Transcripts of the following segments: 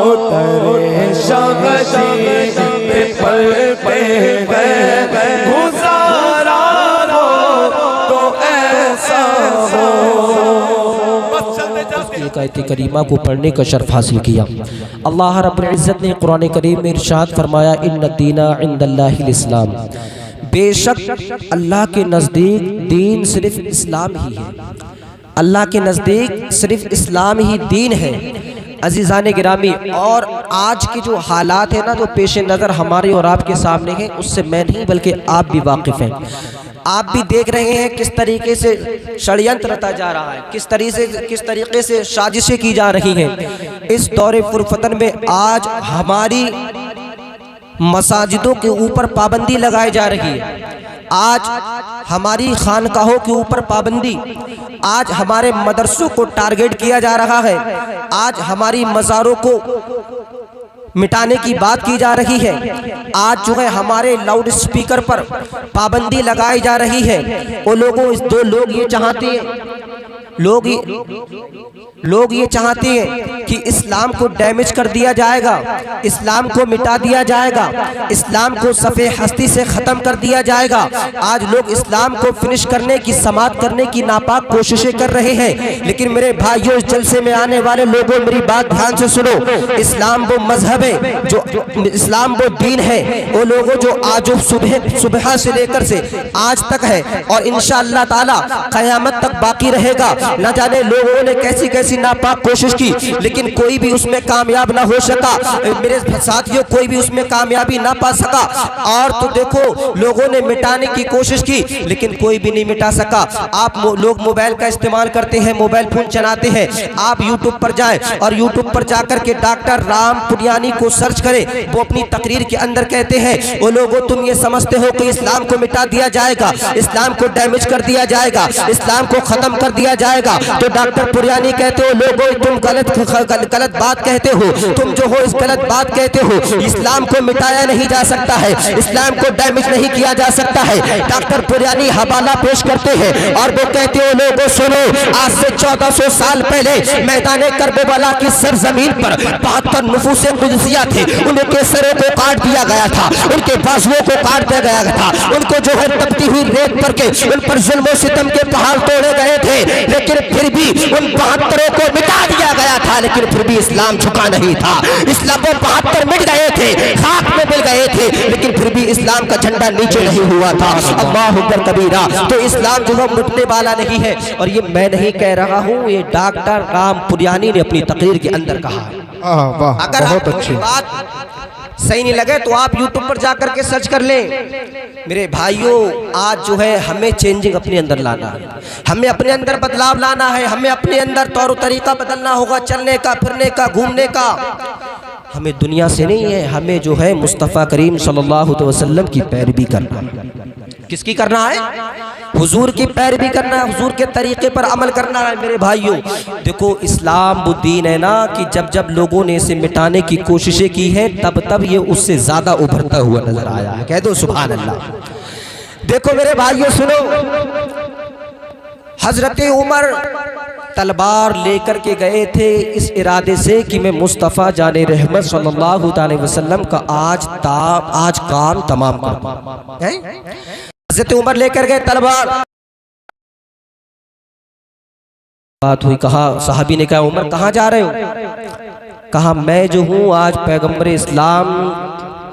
तेरे शगजी पे पलते हैं, गुजारा हो तो ऐसा हो। एक आयत करीमा को पढ़ने का शर्फ हासिल किया। अल्लाह रब्बुल इज़्ज़त ने कुरान करीम में इरशाद फरमाया, इन्ना दीना इंदल्लाहिल इस्लाम, बेशक अल्लाह के नज़दीक दीन सिर्फ इस्लाम ही है। अल्लाह के नज़दीक सिर्फ इस्लाम ही दीन है। अज़ीज़ान गिरामी, और आज के जो हालात हैं ना, जो पेश नज़र हमारे और आपके सामने हैं, उससे मैं नहीं बल्कि आप भी वाकिफ़ हैं। आप भी देख रहे हैं किस तरीके से षड्यंत्र रचा जा रहा है, किस तरीके से साजिशें की जा रही हैं। इस दौरे फुरफतन में आज हमारी मसाजिदों के ऊपर पाबंदी लगाई जा रही है, आज हमारी खानकाहों के ऊपर पाबंदी, आज हमारे मदरसों को टारगेट किया जा रहा है, आज हमारी मज़ारों को मिटाने की बात की जा रही है। आज जो है हमारे लाउड स्पीकर पर पाबंदी लगाई जा रही है। वो लोग ये चाहते हैं, लोग ये चाहते हैं कि इस्लाम को डैमेज कर दिया जाएगा, इस्लाम को मिटा दिया जाएगा, इस्लाम को सफ़े हस्ती से ख़त्म कर दिया जाएगा। आज लोग इस्लाम को फिनिश करने की, समाप्त करने की नापाक कोशिशें कर रहे हैं। लेकिन मेरे भाइयों, इस जलसे में आने वाले लोगों, मेरी बात ध्यान से सुनो। इस्लाम वो मजहब है, जो इस्लाम वो दीन है, वो लोगों जो आज सुबह से लेकर से आज तक है और इंशाअल्लाह ताला क़यामत तक बाकी रहेगा। न जाने लोगों ने कैसी कैसी नापाक कोशिश की, लेकिन कोई भी उसमें कामयाब ना हो सका। मेरे साथियों, कोई भी उसमें कामयाबी ना पा सका। और तो देखो, लोगों ने मिटाने की कोशिश की, लेकिन कोई भी नहीं मिटा सका। आप लोग मोबाइल का इस्तेमाल करते हैं, मोबाइल फोन चलाते हैं, आप यूट्यूब पर जाएं और यूट्यूब पर जाकर के डॉक्टर राम पुनियानी को सर्च करें। वो अपनी तकरीर के अंदर कहते हैं, वो लोगों तुम ये समझते हो कि इस्लाम को मिटा दिया जाएगा, इस्लाम को डैमेज कर दिया जाएगा, इस्लाम को खत्म कर दिया जाएगा। तो डॉक्टर पुरियानी कहते हो, लोगों तुम गलत बात कहते हो, तुम जो हो इस गलत बात कहते हो। इस्लाम को मिटाया नहीं जा सकता है, इस्लाम को डैमेज नहीं किया जा सकता है। डॉक्टर पुरियानी हवाला पेश करते हैं और वो कहते हो, लोगों सुनो, आज से 1400 साल पहले मैदान करबला की सरजमीन पर 72 नफूसे कुदसिया थे, उनके सरों को काट दिया गया था, उनके बाजुओं को काट दिया गया था, उनको जो है तपती हुई रेत पर के उन पर जुल्म सितम के पहाड़ तोड़े गए थे। लेकिन फिर भी उन 72 को मिटा दिया गया था, लेकिन फिर भी इस्लाम झुका नहीं था। इस्लाम को 72 मिट गए थे, खाक में मिल गए थे, लेकिन फिर भी इस्लाम का झंडा नीचे नहीं हुआ था। अल्लाहु अकबर कबीरा। तो इस्लाम जो है मिटने वाला नहीं है, और ये मैं नहीं कह रहा हूँ, ये डॉक्टर राम पुनियानी ने अपनी तकरीर के अंदर कहा है। अगर बहुत अच्छी बात सही नहीं लगे तो आप यूट्यूब पर जाकर के सर्च कर लें। मेरे भाइयों, आज जो है हमें चेंजिंग अपने अंदर लाना है, हमें अपने अंदर बदलाव लाना है, हमें अपने अंदर तौर तरीका बदलना होगा, चलने का, फिरने का, घूमने का। हमें दुनिया से नहीं है, हमें जो है मुस्तफ़ा करीम सल्लल्लाहु अलैहि वसल्लम की पैरवी करना है। किसकी करना है? हुजूर की पैरवी करना है, हुजूर के तरीके पर अमल करना है। मेरे भाइयों, देखो, इस्लाम वो दीन है ना कि जब लोगों ने इसे मिटाने की कोशिशें की हैं, तब ये उससे ज़्यादा उभरता हुआ नजर आया है। कह दो सुभान अल्लाह। देखो मेरे भाइयों, सुनो, हजरत उमर तलवार लेकर के गए थे इस इरादे से कि मैं मुस्तफ़ा जाने रहमत सल्लल्लाहु अलैहि वसल्लम का आज काम तमाम कर दूं। हजरत उमर लेकर गए तलवार। बात हुई, कहा, सहाबी ने कहा, उमर कहाँ जा रहे हो? कहा, मैं जो हूँ आज पैगम्बर इस्लाम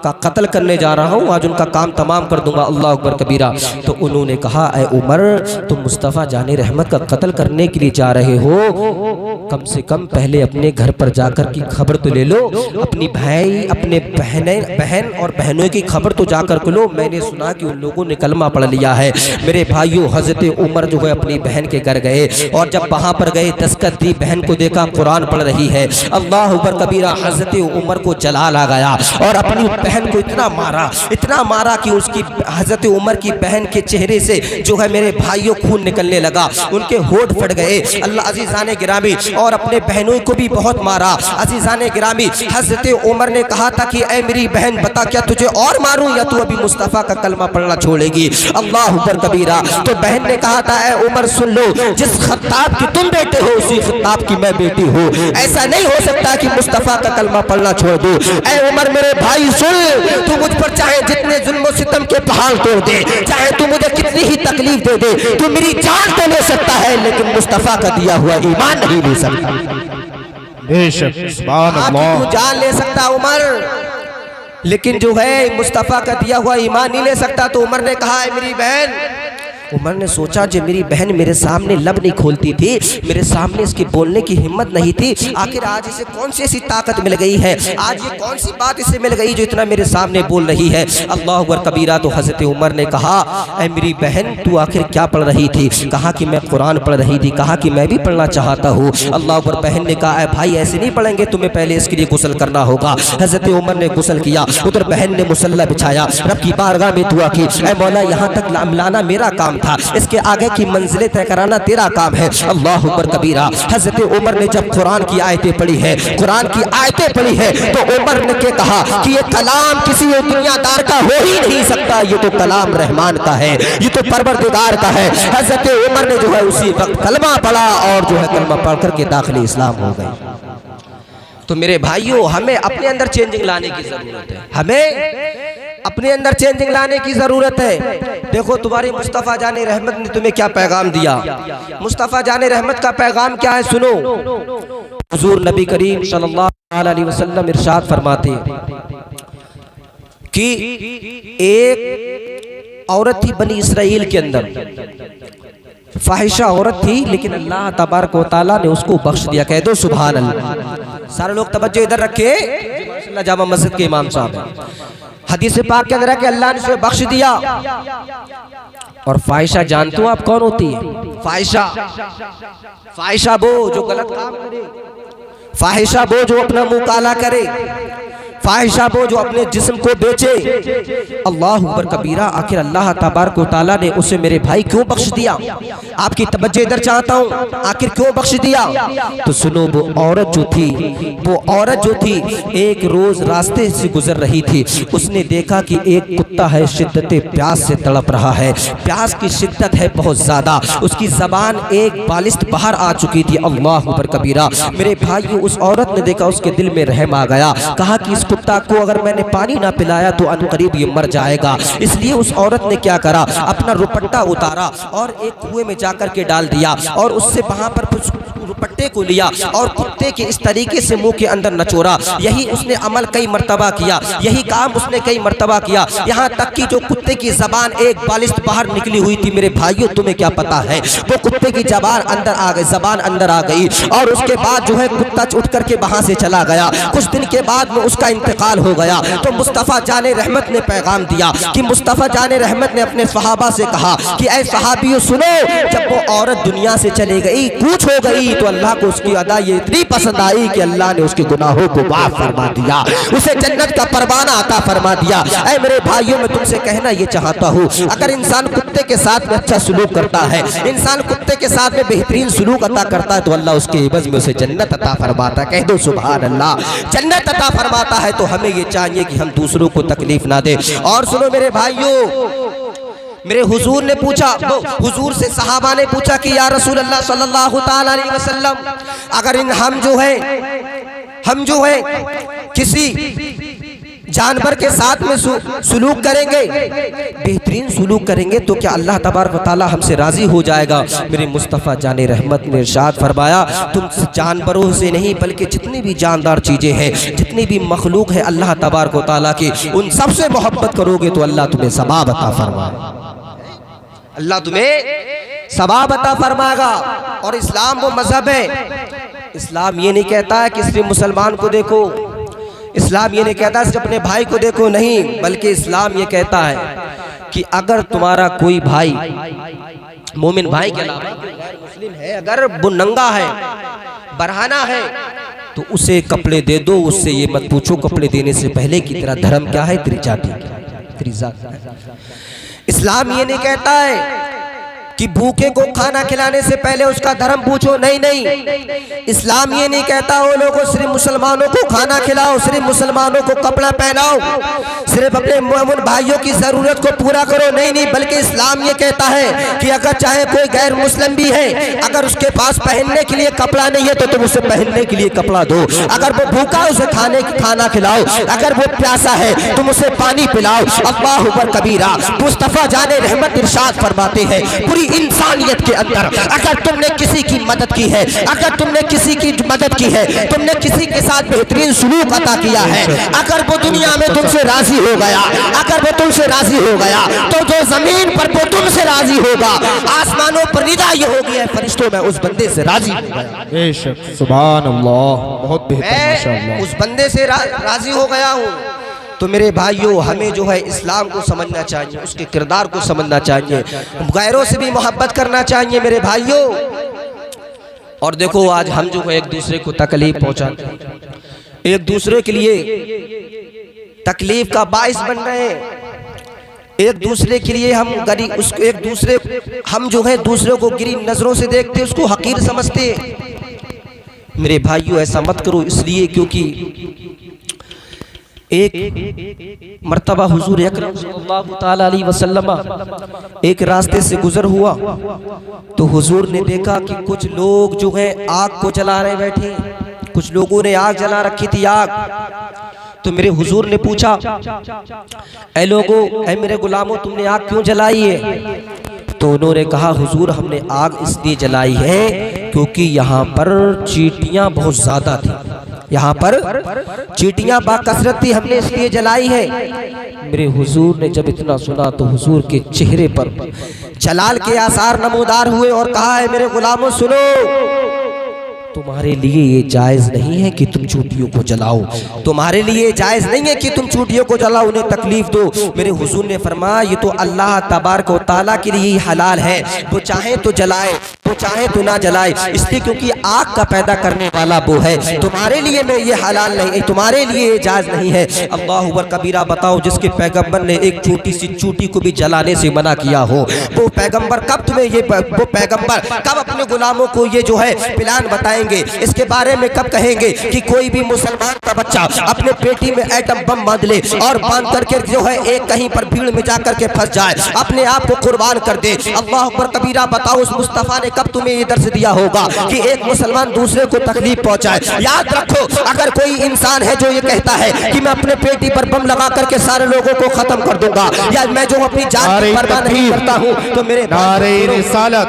का कत्ल करने जा रहा हूँ, आज उनका काम तमाम कर दूंगा। अल्लाह अकबर कबीरा। तो उन्होंने कहा, ऐ उमर, तुम मुस्तफ़ा जाने रहमत का कत्ल करने के लिए जा रहे हो, कम से कम पहले अपने घर पर जाकर की खबर तो ले लो, अपनी भाई, अपने बहन और बहनों की खबर तो जाकर के लो। मैंने सुना कि उन लोगों ने कलमा पढ़ लिया है। मेरे भाइयों, हजरत उमर जो है अपनी बहन के घर गए, और जब वहाँ पर गए, दस्तखत दी, बहन को देखा कुरान पढ़ रही है। अल्लाह अकबर कबीरा। हजरत उमर को जलाल आ गया और अपनी बहन को इतना मारा कि उसकी हजरत उमर की बहन के चेहरे से जो है मेरे भाइयों खून निकलने लगा, उनके होठ फट गए। अल्लाह अजीज़ान गिरामी, और अपने बहनों को भी बहुत मारा। अजीज़ान गिरामी, हजरत उमर ने कहा था कि ऐ मेरी बहन बता क्या तुझे और मारूं या तू अभी मुस्तफ़ा का कलमा पढ़ना छोड़ेगी? अल्लाह अकबर कबीरा। तो बहन ने कहा था ऐ उमर सुन लो, जिस खत्ताब की तुम बेटे हो उसी खत्ताब की मैं बेटी हूँ। ऐसा नहीं हो सकता कि मुस्तफ़ा का कलमा पढ़ना छोड़ दूं। ऐ उमर मेरे भाई सुन, तू मुझ पर चाहे जितने जुल्म सितम के पहाड़ तोड़ दे, चाहे तू मुझे कितनी ही तकलीफ दे दे, तू मेरी जान तो ले सकता है लेकिन मुस्तफ़ा का दिया हुआ ईमान नहीं ले सकता। बेशक सुभान अल्लाह। तू जान ले सकता उमर, लेकिन जो है मुस्तफ़ा का दिया हुआ ईमान नहीं ले सकता। तो उमर ने कहा है मेरी बहन, उमर ने सोचा जो मेरी बहन मेरे सामने लब नहीं खोलती थी, मेरे सामने इसकी बोलने की हिम्मत नहीं थी, आखिर आज इसे कौन सी ऐसी ताकत मिल गई है, आज ये कौन सी बात इसे मिल गई जो इतना मेरे सामने बोल रही है। अल्लाह अकबर कबीरा। तो हज़रत उमर ने कहा ऐ मेरी बहन तू आखिर क्या पढ़ रही थी? कहा कि मैं कुरान पढ़ रही थी। कहा कि मैं भी पढ़ना चाहता हूँ। अल्लाह अकबर। बहन ने कहा भाई ऐसे नहीं पढ़ेंगे, तुम्हें पहले इसके लिए गुस्ल करना होगा। हज़रत उमर ने गुस्ल किया, उधर बहन ने मुसल्ला बिछाया, रब की बारगाह में दुआ की, ऐ मौला यहाँ तक लाना मेरा काम था, इसके आगे की मंजिलें तय कराना तेरा काम है। अल्लाह अकबर कबीरा। हज़रत उमर ने जब कुरान की आयतें पढ़ी है, कुरान की आयतें पढ़ी है, तो उमर ने क्या कहा कि ये कलाम किसी दुनियादार का हो ही नहीं सकता, ये तो कलाम रहमान का है, ये तो परवरदिगार का है। हज़रत उमर ने जो है उसी वक्त कलमा पढ़ा और जो है कलमा पढ़ करके दाखिल इस्लाम हो गई। तो मेरे भाइयों हमें अपने अंदर चेंजिंग लाने की जरूरत है, हमें अपने अंदर चेंजिंग लाने की जरूरत है। देखो तुम्हारी मुस्तफ़ा जाने रहमत ने तुम्हें क्या पैगाम दिया। मुस्तफ़ा जाने रहमत का पैगाम क्या है सुनो। हुजूर नबी करीम सल्लल्लाहु अलैहि वसल्लम इरशाद फरमाते कि एक औरत थी बनी इसराइल के अंदर, फाहिशा औरत थी, लेकिन अल्लाह तबारक व तआला ने उसको बख्श दिया। कह दो सुभान अल्लाह। सारे लोग तवज्जो इधर रखे, माशाअल्लाह जामा मस्जिद के इमाम साहब हैं। हदीस पाक के अंदर है कि अल्लाह ने उसे बख्श दिया। और फाहिशा जानते हो आप कौन होती है? फाहिशा, फाहिशा वो जो गलत काम करे, फाहिशा वो जो अपना मुंह काला करे, फाहिशा वो जो अपने जिस्म को बेचे। अल्लाह अकबर कबीरा। आखिर अल्लाह तबारक व तआला ने उसे मेरे भाई क्यों बख्श दिया? आपकी तवज्जो इधर चाहता हूँ, आखिर क्यों बख्श दिया? तो सुनो, वो औरत जो थी एक रोज रास्ते से गुजर रही थी, उसने देखा कि एक कुत्ता है शिद्दत प्यास से तड़प रहा है, प्यास की शिद्दत है बहुत ज्यादा, उसकी जबान एक बालिश्त बाहर आ चुकी थी। अल्लाह अकबर कबीरा। मेरे भाई उस औरत ने देखा, उसके दिल में रहम आ गया, कहा कि इस कुत्ता को अगर मैंने पानी ना पिलाया तो अनकरीब ये मर जाएगा। इसलिए उस औरत ने क्या करा, अपना दुपट्टा उतारा और एक कुएं में जाकर के डाल दिया और उससे वहां पर दुपट्टे को लिया और कुत्ते के इस तरीके से मुंह के अंदर नचोड़ा। यही उसने अमल कई मर्तबा किया, यही काम उसने कई मर्तबा किया, यहाँ तक कि जो कुत्ते की जबान एक बालिश्त बाहर निकली हुई थी, मेरे भाइयों तुम्हें क्या पता है, वो कुत्ते की जबान अंदर आ गई, जबान अंदर आ गई। और उसके बाद जो है कुत्ता उठ करके वहां से चला गया। कुछ दिन के बाद में उसका इंतकाल हो गया। तो मुस्तफ़ा जाने रहमत ने पैगाम दिया कि मुस्तफ़ा जाने रहमत ने अपने सहाबा से कहा कि ऐ सहाबियों सुनो, जब वो औरत दुनिया से चली गई, कूच हो गई, तो अल्लाह को उसकी अदा ये इतनी पसंद आई कि अल्लाह ने उसके गुनाहों को माफ फरमा दिया, उसे जन्नत का परवाना अता फरमा दिया। ऐ मेरे भाइयों, मैं तुमसे कहना ये चाहता हूँ, अगर इंसान कुत्ते के साथ में अच्छा सलूक करता है, इंसान कुत्ते के साथ में बेहतरीन सलूक अता करता है, तो अल्लाह उसके एवज में उसे जन्नत अता फरमाता है। कह दो सुभान अल्लाह। जन्नत अता फरमाता है। तो हमें ये चाहिए कि हम दूसरों को तकलीफ ना दे। और सुनो मेरे भाइयों, मेरे हुजूर ने पूछा, हुजूर से सहाबा ने पूछा कि या रसूल अल्लाह सल्लल्लाहु ताला अलैहि वसल्लम, अगर हम जो है किसी जानवर के साथ में सुलूक करेंगे, बेहतरीन सुलूक करेंगे, तो क्या अल्लाह तबारक व तआला हमसे राजी हो जाएगा? मेरे मुस्तफ़ा जाने रहमत ने इरशाद फरमाया, तुम जानवरों से नहीं बल्कि जितनी भी जानदार चीज़ें हैं, जितनी भी मखलूक है अल्लाह तबारक व तआला की, उन सबसे मोहब्बत करोगे तो अल्लाह तुम्हें सवाब अता फरमाएगा, अल्लाह तुम्हें सवाब अता फरमाएगा। और इस्लाम वो मजहब है, इस्लाम ये नहीं कहता है कि सिर्फ मुसलमान को देखो, इस्लाम ये नहीं कहता सिर्फ अपने भाई को देखो, नहीं, बल्कि इस्लाम ये कहता है कि अगर तुम्हारा कोई भाई मोमिन भाई के अलावा गैर मुस्लिम है, अगर वो नंगा है, बरहाना है, तो उसे कपड़े दे दो, उससे ये मत पूछो कपड़े देने से पहले कि तेरा धर्म क्या है, तेरी जाति क्या है, तेरी जात क्या है। इस्लाम ये नहीं कहता है कि भूखे को खाना खिलाने से पहले उसका धर्म पूछो, नहीं नहीं। इस्लाम ये नहीं कहता वो लोगों सिर्फ मुसलमानों को खाना खिलाओ, सिर्फ मुसलमानों को कपड़ा पहनाओ, सिर्फ अपने मोमिन भाइयों की जरूरत को पूरा करो, नहीं नहीं। बल्कि इस्लाम ये कहता है कि अगर चाहे कोई गैर मुस्लिम भी है, अगर उसके पास पहनने के लिए कपड़ा नहीं है तो तुम उसे पहनने के लिए कपड़ा दो। अगर वो भूखा उसे खाना खिलाओ, अगर वो प्यासा है तुम उसे पानी पिलाओ। अल्लाह अकबर कबीरा। मुस्तफा जाने रहमत इरशाद फरमाते हैं, पूरी इंसानियत के अंदर अगर तुमने किसी की मदद की है, अगर तुमने किसी की मदद की है, तुमने किसी के साथ बेहतरीन सुलूक अता किया है, अगर वो दुनिया में तुमसे राजी हो गया, अगर वो तुमसे राजी हो गया, तो जो जमीन पर वो तुमसे राजी होगा, आसमानों पर निदा ये होगी है फरिश्तों में उस बंदे से राजी हो गया। बेशक, सुभान अल्लाह, बहुत बेहतर, माशाअल्लाह। उस बंदे से राजी हो गया हूँ। तो मेरे भाइयों, हमें जो है इस्लाम को समझना चाहिए, उसके किरदार को समझना चाहिए, गैरों से भी मोहब्बत करना चाहिए मेरे भाइयों। और देखो आज हम जो है एक दूसरे को तकलीफ पहुंचाते हैं, एक दूसरे के लिए तकलीफ का बाइस बन रहे हैं, एक दूसरे के लिए हम गरीब उसको एक दूसरे हम जो है दूसरे को गिरी नजरों से देखते, उसको हकीर समझते। मेरे भाइयों ऐसा मत करो, इसलिए क्योंकि एक मर्तबा हुजूर अकरम सल्लल्लाहु ताला अलैहि वसल्लम एक रास्ते से गुजर हुआ तो हुजूर ने देखा कि कुछ लोग जो है आग को जला रहे बैठे, कुछ लोगों ने आग जला रखी थी आग। तो मेरे हुजूर ने पूछा, ऐ लोगों, ऐ मेरे गुलामों, तुमने आग क्यों जलाई है? तो उन्होंने कहा, हुजूर हमने आग इसलिए जलाई है क्योंकि यहाँ पर चींटियाँ बहुत ज्यादा थी, यहाँ पर चींटियाँ बाकसरत थी, हमने इसलिए जलाई है। मेरे हुजूर ने जब इतना सुना तो हुजूर के चेहरे पर जलाल के आसार नमूदार हुए और कहा, है मेरे गुलामों सुनो, तुम्हारे लिए ये जायज नहीं है कि तुम चूटियों को जलाओ, तुम्हारे लिए जायज नहीं है कि तुम चूटियों को जलाओ, उन्हें तकलीफ दो। मेरे हुजूर ने फरमाया, ये तो अल्लाह तबारक व तआला के लिए ही हलाल है, वो चाहे तो जलाए, वो चाहे तो ना जलाए, इसलिए क्योंकि आग का पैदा करने वाला वो है। तुम्हारे लिए मैं ये हलाल नहीं, तुम्हारे लिए ये जायज नहीं है। अल्लाह अकबर कबीरा। बताओ, जिसके पैगंबर ने एक छोटी सी चूटी को भी जलाने से मना किया हो, वो पैगंबर कब वो पैगंबर कब अपने गुलामों को ये जो है प्लान बताएंगे, इसके बारे में कब कहेंगे कि कोई भी मुसलमान का बच्चा अपने पेटी में एटम बम बांध ले और बांध करके जो है एक कहीं पर भीड़ में जाकर के फंस जाए, अपने आप को कुर्बान कर दे। अल्लाह अकबर कबीरा। बताओ, उस मुस्तफा ने कब तुम्हें ये दर्श दिया होगा कि एक मुसलमान दूसरे को तकलीफ पहुंचाए? याद रखो, अगर कोई इंसान है जो ये कहता है कि मैं अपने पेटी पर बम लगा करके सारे लोगों को खत्म कर दूंगा, या मैं जो अपनी जान की परवाह नहीं करता हूँ, तो मेरे नारे रिसालत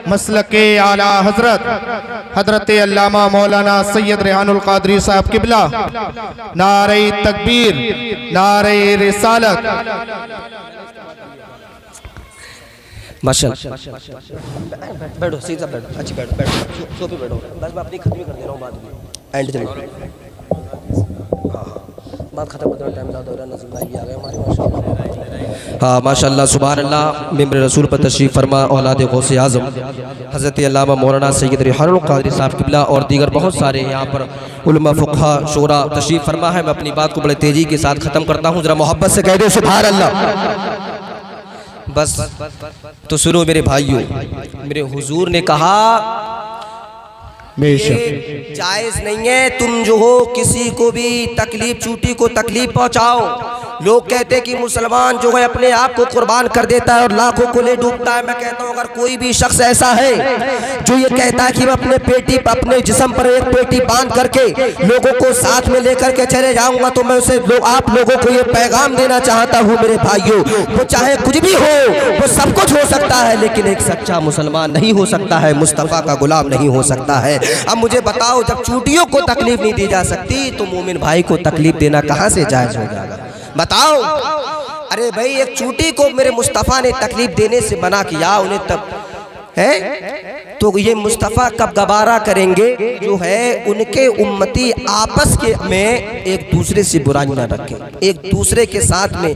मसलके आला हजरत अल्लामा मौलाना सैयद रेहानुल कादरी साहब किबला, नारे तकबीर, नारे रिसालत। माशाअल्लाह, बैठो, सीधा बैठो, अच्छी बैठो, बैठो, सोफे बैठो, बस मैं अपनी खत्म कर दे रहा हूँ बाद में एंड में। बात खत्म करने का टाइम ज़्यादा हो रहा है, नज़ीम भाई भी आ गए हमारे, माशाअल्लाह। हाँ माशाअल्लाह, सुभान अल्लाह। मिंबर रसूल पर तशरीफ़ फरमा औलाद गौसे आज़म हज़रत अल्लामा मौलाना सैयद रेहानुल कादरी साहब किबला और दीगर बहुत सारे यहाँ पर उलमा फुक़हा शोरा तशरीफ़ फरमा है। मैं अपनी बात को बड़े तेज़ी के साथ ख़त्म करता हूँ, ज़रा मोहब्बत से कह दो सुभान अल्लाह। बस तो सुनो मेरे भाइयों, मेरे हुजूर ने कहा, जायज नहीं है तुम जो हो किसी को भी तकलीफ, चूटी को तकलीफ पहुंचाओ। लोग कहते हैं कि मुसलमान जो है अपने आप को कुर्बान कर देता है और लाखों को ले डूबता है। मैं कहता हूँ, अगर कोई भी शख्स ऐसा है जो ये कहता है कि मैं अपने पेटी पर, अपने जिस्म पर एक पेटी बांध करके लोगों को साथ में लेकर के चले जाऊंगा, तो मैं उसे आप लोगों को ये पैगाम देना चाहता हूँ मेरे भाइयों, वो चाहे कुछ भी हो, वो सब कुछ हो सकता है, लेकिन एक सच्चा मुसलमान नहीं हो सकता है, मुस्तफ़ा का गुलाम नहीं हो सकता है। अब मुझे बताओ, जब चूटियों को तकलीफ नहीं दी जा सकती तो मोमिन भाई को तकलीफ देना कहाँ से जायज हो जाएगा? बताओ। अरे भाई, एक चूटी को मेरे मुस्तफ़ा ने तकलीफ देने से मना किया, उन्हें तब है तो ये मुस्तफ़ा कब गवारा करेंगे जो है उनके उम्मती आपस के में एक दूसरे से बुराई न रखें, एक दूसरे के साथ में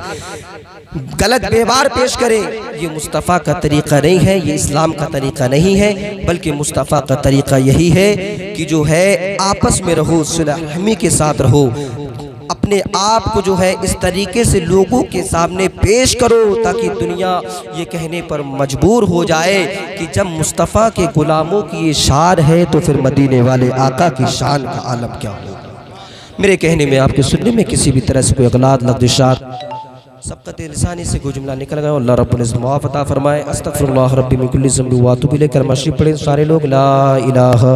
गलत व्यवहार पेश करे, ये मुस्तफ़ा का तरीक़ा नहीं है, ये इस्लाम का तरीक़ा नहीं है, बल्कि मुस्तफ़ा का तरीक़ा यही है कि जो है आपस में रहो, सुलह के साथ रहो, अपने आप को जो है इस तरीके से लोगों के सामने पेश करो ताकि दुनिया ये कहने पर मजबूर हो जाए कि जब मुस्तफ़ा के ग़ुलामों की ये शान है तो फिर मदीने वाले आका की शान का आलम क्या होगा। मेरे कहने में, आपके सुनने में किसी भी तरह से कोई अगलात लफ्ज़ सबकत लिसानी से कोई जुमला निकल गया, अल्लाह रब्बुल इज़्ज़त माफ़ अता फरमाए। अस्तग़फिरुल्लाह रब्बी मिन कुल्ली ज़ंबि व अतूबु इलैहि। कलमा शरीफ पढ़ें सारे लोग, ला इलाहा